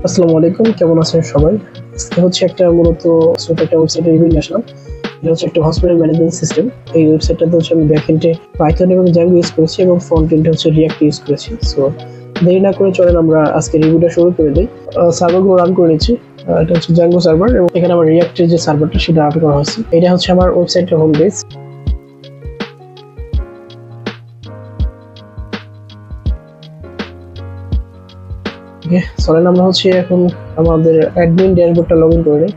আসসালামু আলাইকুম, কেমন আছেন সবাই? আজকে হচ্ছে একটা মূলত ছোট একটা ওয়েবসাইটে রিভিউ নিয়ে আসলাম। এটা হচ্ছে একটা হসপিটাল ম্যানেজমেন্ট সিস্টেম। এই ওয়েবসাইটটাতে হচ্ছে আমি ব্যাকএন্ডে পাইথন এবং জাঙ্গো ইউজ করেছি এবং ফ্রন্ট এন্ডে হচ্ছে রিঅ্যাক্ট ইউজ করেছি। সো দেরি না করে চলেন আমরা আজকে রিভিউটা শুরু করে দিই। সার্ভারগুলো রান করে নিচ্ছি। এটা হচ্ছে জাঙ্গো সার্ভার এবং এখানে আমার রিঅ্যাক্টের যে সার্ভারটা সেটা আপডেট করা হয়েছে। এটা হচ্ছে আমার ওয়েবসাইটের হোম পেজ। ওকে, চলেন আমরা হচ্ছে এখন আমাদের অ্যাডমিন ড্যাশবোর্ডটা লগ ইন করে নিই।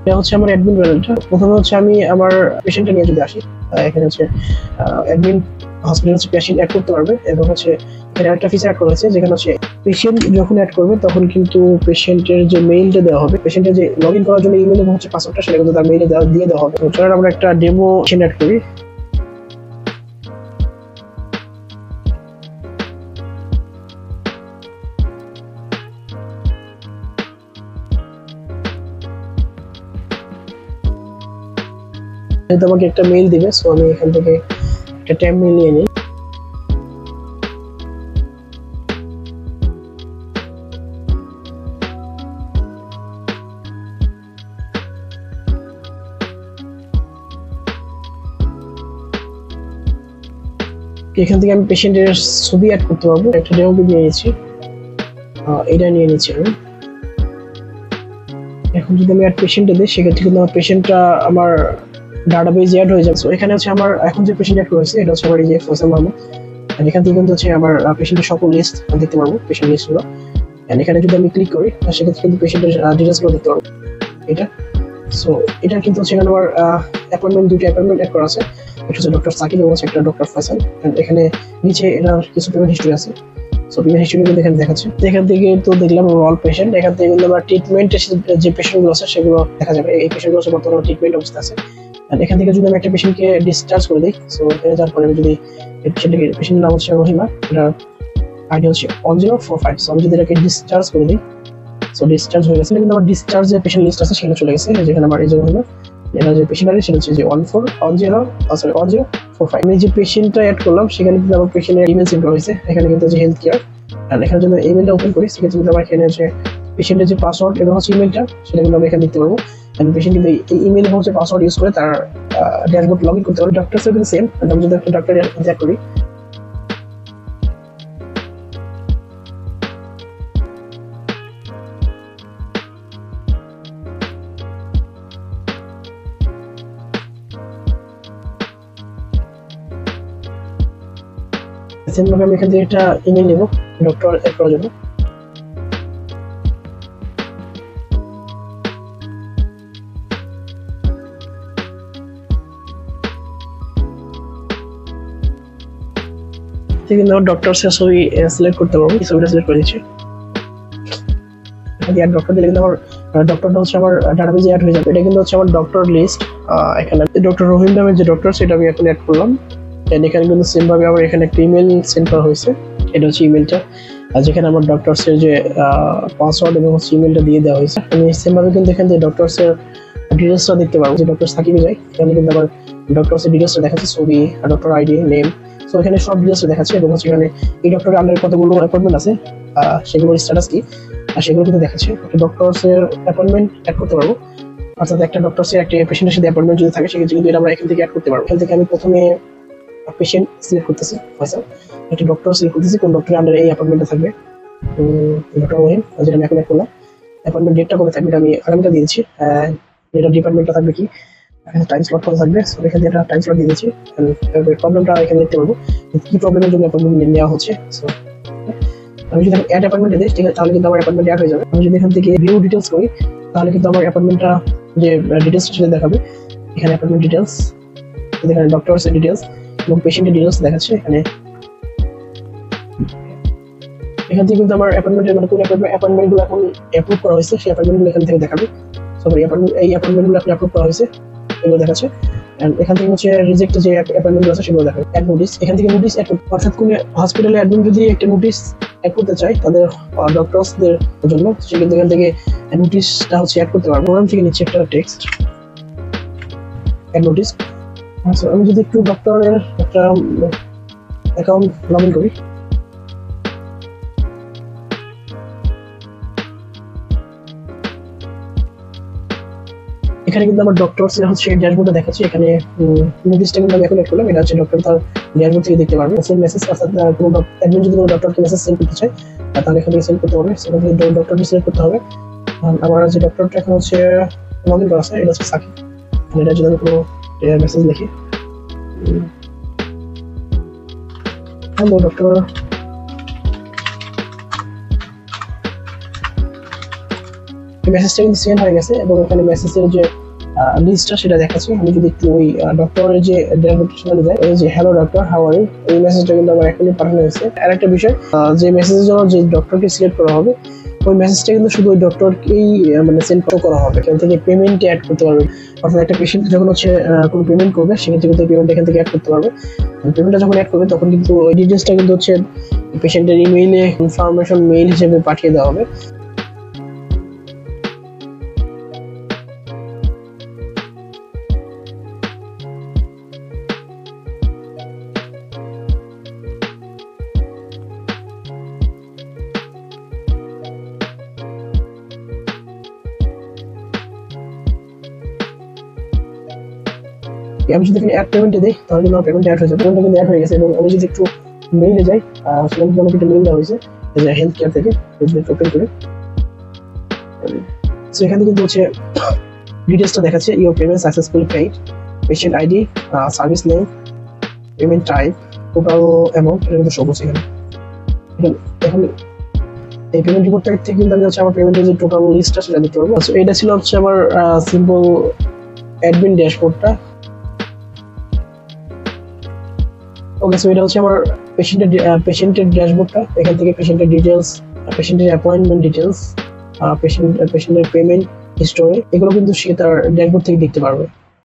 এটা হচ্ছে আমার অ্যাডমিন প্যানেলটা। প্রথমে হচ্ছে আমি আমার পেশেন্টটা নিয়ে যদি আসি, এখানে হচ্ছে অ্যাডমিন হসপিটাল হচ্ছে পেশেন্ট অ্যাড করতে পারবে এবং হচ্ছে এখানে একটা ফিচার অ্যাড করা হয়েছে যেখানে হচ্ছে পেশেন্ট যখন অ্যাড করবে তখন কিন্তু পেশেন্টের যে মেইলটা দেওয়া হবে, পেশেন্টের যে লগ ইন করার জন্য ইমেল এবং হচ্ছে পাসওয়ার্ডটা সেটা কিন্তু তার মেইলে দিয়ে দেওয়া হবে। তো চলেন আমরা একটা ডেমো পেশেন্ট অ্যাড করি। আমাকে একটা মেইল দিবে, সো আমি এখান থেকে একটা ট্যাব মেইল নিয়ে নিই। এখান থেকে আমি পেশেন্টের ছবি অ্যাড করতে পারবো। একটা ডেমো নিয়ে নিয়েছি, এটা নিয়ে নিচ্ছি আমি। এখন যদি আমি অ্যাড পেশেন্টে দিই সেক্ষেত্রে কিন্তু আমার পেশেন্টটা আমার ডাটাবেজে অ্যাড হয়ে যাবে। সো এখানে হচ্ছে আমার এখন যে পেশেন্ট অ্যাড করেছে এটা হচ্ছে আমার এই যে ফয়সাল মাহমুদ। আর এখান থেকে কিন্তু হচ্ছে আমার পেশেন্টের সকল লিস্ট দেখতে পারবো, পেশেন্ট লিস্টগুলো। এন্ড এখানে যদি আমি ক্লিক করি সেক্ষেত্রে কিন্তু পেশেন্টের ডিটেইলসগুলো দেখতে পারবো এটা। সো এটা কিন্তু হচ্ছে এখানে আমার দুটো অ্যাপয়েন্টমেন্ট অ্যাড করা আছে। একটা হচ্ছে ডক্টর সাকিব এবং একটা ডক্টর ফয়সাল। এখানে নিচে এটার কিছু পেমেন্ট হিস্ট্রি আছে। সো পেমেন্ট হিস্ট্রি কিন্তু এখানে দেখাচ্ছে। এখান থেকে তো দেখলাম অল পেশেন্ট। এখান থেকে কিন্তু আমার ট্রিটমেন্টের যে পেশেন্টগুলো আছে সেগুলো দেখা যাবে। এই পেশেন্টগুলো হচ্ছে বর্তমানে ট্রিটমেন্ট অবস্থা আছে। আর এখান থেকে যদি আমি একটা পেশেন্টকে ডিসচার্জ করে দিই, সো এখানে যাওয়ার পরে আমি যদি পেশেন্টের নাম হচ্ছে রহিমা, এটা আইডি হচ্ছে 1045। সো আমি যদি এটাকে ডিসচার্জ করে দিই, সো ডিসচার্জ হয়ে গেছে। কিন্তু আমার ডিসচার্জ যে পেশেন্ট লিস্ট আছে সেটা চলে গেছে। যেখানে আমার এই যে রহিমা, এটা যে পেশেন্ট আছে সেটা হচ্ছে যে 1045। আমি যে পেশেন্টটা অ্যাড করলাম সেখানে কিন্তু আমার পেশেন্টের ইমেল সেন্ড করা হয়েছে। এখানে কিন্তু হচ্ছে হেলথ কেয়ার। আর এখানে যদি ইমেলটা ওপেন করি সেক্ষেত্রে কিন্তু আমার এখানে হচ্ছে পেশেন্টের যে পাসওয়ার্ড এবং হচ্ছে ইমেলটা সেটা কিন্তু আমরা এখানে দেখতে পারবো। পেশেন্ট কিন্তু এই ইমেল এবং হচ্ছে পাসওয়ার্ড ইউজ করে তার ড্যাশবোর্ড লগ ইন করতে পারবে। ডক্টর সাথে সেম। আমি যদি একটা ডক্টর অ্যাড করি, সেমভাবে আমি এখান থেকে একটা ইমেল নেব ডক্টর অ্যাড করার জন্য। কিন্তু ডক্টর ছবি সিলেক্ট করতে পারবো। ছবিটা সিলেক্ট করে দিচ্ছি। ডক্টর দিলে কিন্তু আমার ডক্টরটা হচ্ছে আমার ডাটাবেজে অ্যাড হয়ে যাবে। এটা কিন্তু হচ্ছে আমার ডক্টর লিস্ট। এখানে ডক্টর রহিম নামের যে ডক্টর সেটা আমি এখন অ্যাড করলাম। এখানে কিন্তু সেম ভাবে আমার এখানে একটা ইমেল সেন্ড করা হয়েছে। এটা হচ্ছে ইমেলটা, আর যেখানে আমার ডক্টরসের যে পাসওয়ার্ড এবং হচ্ছে ইমেলটা দিয়ে দেওয়া হয়েছে। আমি সেম ভাবে কিন্তু এখান থেকে ডক্টরসের ডিটেলসটা দেখতে পারবো। যে ডক্টর সাকিবে যাই, এখানে কিন্তু আমার ডক্টরসের ডিটেলসটা দেখাচ্ছে, ছবি, ডক্টর আইডি, নেম। সো এখানে সব ডিটেলসটা দেখাচ্ছে এবং হচ্ছে এখানে এই ডক্টরের আন্ডারে কতগুলো অ্যাপয়েন্টমেন্ট আছে, সেগুলোর স্ট্যাটাস কি, আর সেগুলো কিন্তু দেখাচ্ছে। একটা ডক্টরসের অ্যাপয়েন্টমেন্ট অ্যাড করতে পারবো। অর্থাৎ একটা ডক্টরসের একটা পেশেন্টের সাথে অ্যাপয়েন্টমেন্ট যদি থাকে সেক্ষেত্রে কিন্তু এটা আমরা এখান থেকে অ্যাড করতে পারবো। এখান থেকে আমি প্রথমে পেশেন্ট সিলেক্ট করতেছি, ফয়সাল। একটা ডক্টর সিলেক্ট করতেছি কোন ডক্টরের আন্ডারে এই অ্যাপয়েন্টমেন্টটা থাকবে। ডক্টর রহিম, যেটা আমি এখন অ্যাড করলাম। অ্যাপয়েন্টমেন্ট ডেটটা কবে থাকবে আমি আগামীটা দিয়ে দিচ্ছি। এটা ডিপার্টমেন্টটা থাকবে কি, এখানে টাইম স্লট কত থাকবে, সো এখানে একটা টাইম স্লট দিয়ে দিচ্ছি। প্রবলেমটা এখানে দেখতে পারবো কি প্রবলেমের জন্য অ্যাপয়েন্টমেন্ট নেওয়া হচ্ছে। সো আমি যদি অ্যাড অ্যাপয়েন্টমেন্ট দিই ঠিক আছে, তাহলে কিন্তু আমার অ্যাপয়েন্টমেন্ট অ্যাড হয়ে যাবে। আমি যদি এখান থেকে ভিউ ডিটেলস করি তাহলে কিন্তু আমার অ্যাপয়েন্টমেন্টটা যে ডিটেলসটা সেটা দেখাবে। এখানে অ্যাপয়েন্টমেন্ট ডিটেলস, এখানে ডক্টরসের ডিটেলস এবং পেশেন্টের ডিটেলস দেখাচ্ছে। এখান থেকে কিন্তু আমার অ্যাপয়েন্টমেন্টের মানে কোন অ্যাপয়েন্টমেন্টগুলো এখন অ্যাপ্রুভ করা হয়েছে সেই অ্যাপয়েন্টমেন্টগুলো এখান থেকে দেখাবে। সরি, এই অ্যাপয়েন্টমেন্টগুলো আপনি অ্যাপ্রুভ করা হয়েছে এগুলো দেখাচ্ছে। এখান থেকে হচ্ছে রিজেক্ট যে অ্যাপয়েন্টমেন্ট আছে সেগুলো দেখাবে। অ্যাড নোটিস, এখান থেকে নোটিস অ্যাড, অর্থাৎ কোন হসপিটালে অ্যাডমিন যদি একটা নোটিস অ্যাড করতে চায় তাদের ডক্টরসদের জন্য, সেক্ষেত্রে এখান থেকে নোটিসটা হচ্ছে অ্যাড করতে পারবো। প্রোগ্রাম থেকে নিচ্ছে একটা টেক্সট অ্যাড নোটিস। আচ্ছা, আমি যদি একটু ডক্টরের একটা অ্যাকাউন্ট লগ ইন করি। এখানে কিন্তু আমার ডক্টর হচ্ছে ড্যাশবোর্ডে দেখাচ্ছে। এখানে মুভিসটা কিন্তু আমি এখন অ্যাড করলাম। এটা হচ্ছে ডক্টর তার ড্যাশবোর্ড থেকে দেখতে পারবে। সেম মেসেজ অর্থাৎ কোনো অ্যাডমিন যদি কোনো ডক্টরকে মেসেজ সেন্ড করতে চায় তাহলে এখানে সেন্ড করতে হবে। সেখান থেকে ডক্টরকে সিলেক্ট করতে হবে। আমার যে ডক্টরটা এখন হচ্ছে লগ ইন করা আছে এটা হচ্ছে সাকিব। এটা যদি আমি কোনো মেসেজ লিখি, হ্যালো ডক্টর, মেসেজটা কিন্তু সেন্ড হয়ে গেছে এবং এখানে মেসেজের যে লিস্টটা সেটা দেখাচ্ছে। আমি যদি একটু ওই ডক্টরের যে ডেসক্রিপশনে যাই, এই যে hello doctor how are you, এই মেসেজটা কিন্তু আমার এখনই পাঠানো হয়েছে। আর একটা বিষয়, যে মেসেজের জন্য যে ডক্টরকে সিলেক্ট করা হবে ওই মেসেজটা কিন্তু শুধু ওই ডক্টরকেই মানে সেন্ড করা হবে। এখান থেকে পেমেন্ট অ্যাড করতে পারবে। অর্থাৎ একটা পেশেন্ট যখন হচ্ছে কোনো পেমেন্ট করবে সেক্ষেত্রে কিন্তু পেমেন্ট এখান থেকে অ্যাড করতে পারবে। পেমেন্টটা যখন অ্যাড করবে তখন কিন্তু ওই ডিটেলসটা কিন্তু হচ্ছে পেশেন্টের ইমেইলে ইনফরমেশন মেইল হিসেবে পাঠিয়ে দেওয়া হবে। আমি যদি অ্যাড পেমেন্টে দিই তাহলে কিন্তু আমার পেমেন্ট অ্যাড হয়ে যাবে। পেমেন্টটা কিন্তু অ্যাড হয়ে গেছে এবং আমি যদি একটু মেইলে যাই সেখানে কিন্তু আমাকে একটা মেইল দেওয়া হয়েছে যে হেলথ কেয়ার থেকে। ওপেন করে সেখানে কিন্তু হচ্ছে ডিটেলসটা দেখাচ্ছে। Your payment successfully paid, patient ID, service name, payment type, total amount এটা কিন্তু শো করছে এখানে। এখন এই পেমেন্ট রিপোর্টটা থেকে কিন্তু আমি হচ্ছে আমার পেমেন্টের যে টোটাল লিস্টটা সেটা দেখতে পারবো। এটা ছিল হচ্ছে আমার সিম্পল অ্যাডমিন ড্যাশবোর্ডটা। ওকে, সো এটা হচ্ছে আমার পেশেন্টের ড্যাশবোর্ডটা। এখান থেকে পেশেন্টের ডিটেলস, পেশেন্টের অ্যাপয়েন্টমেন্ট ডিটেলস, পেশেন্টের পেমেন্ট হিস্টোরি এগুলো কিন্তু সে তার ড্যাশবোর্ড থেকে দেখতে পারবে।